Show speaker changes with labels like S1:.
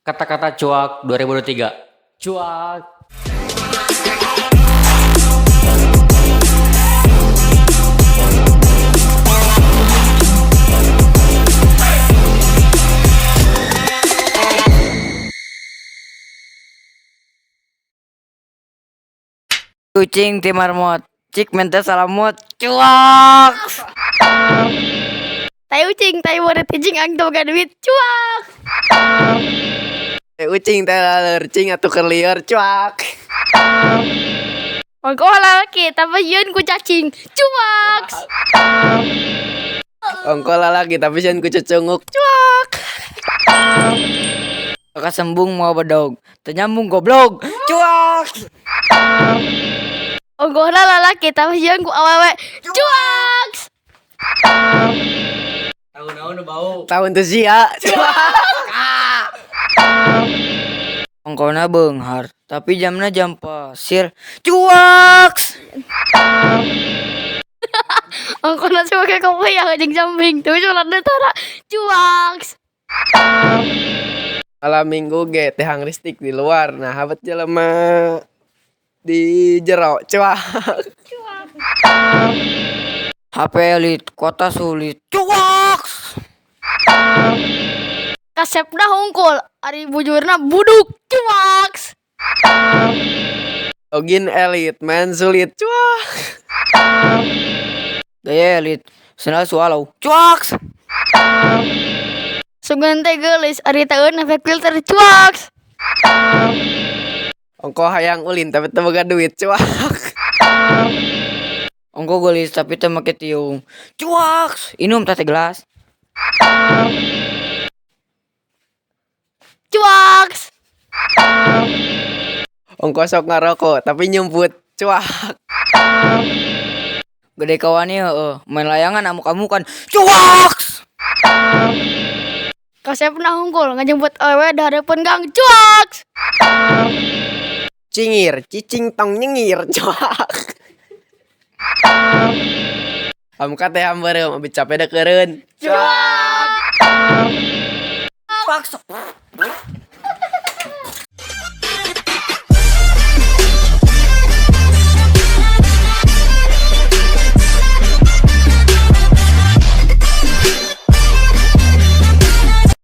S1: Kata-kata cuak 2023. Cuak.
S2: Kucing ti marmot, cik mente salamut, cuak.
S3: Tai ucing, tai wadah ticing ang toga duit, cuak.
S4: Ucing teh lercing atuh keur lieur cuak.
S3: Ongko lalaki, tapi yeun ku cacing, cuak.
S4: Ongko lalaki tapi sieun ku cucunguk cuak.
S2: Kakak sembung mau bedog, ternyambung goblok, cuak.
S3: Ongko lalaki, tapi yeun ku awewe, cuak.
S4: Tahun teu sia cuak.
S2: Ongkona beunghar, tapi jamna jam pasir, cuak.
S3: Ongko nasi pakai kopi yang anjing samping, tapi cuma tara, cuak.
S4: Malam minggu ge teh hangristik di luar. Nah, habat jelema di jero cuak.
S2: HP elit, kota sulit, cuak.
S3: Kasepna hungkul, ari bujurna buduk, cuak.
S4: Login elit, main sulit cuak.
S2: Gaya elit, senal sualau, cuak.
S3: Sungan teh geulis, ari taeun efek filter, cuak.
S4: Ongko hayang ulin tapi teu boga duit cuak.
S2: Ongko gelis tapi teu make tiung, cuak. Inum teh gelas,
S3: Cuak.
S4: Ongko sok ngarokok tapi nyumput cuak.
S2: gede kawannya main layangan amuk-amukan, cuak.
S3: Kasepna hungkul, ngajemput awewe da hareupeun gang, cuak.
S4: Cingir, cicing tong nyengir cuak. Amka teh hambareuh abi capek da keureun.
S3: Cuak.
S2: Cuak.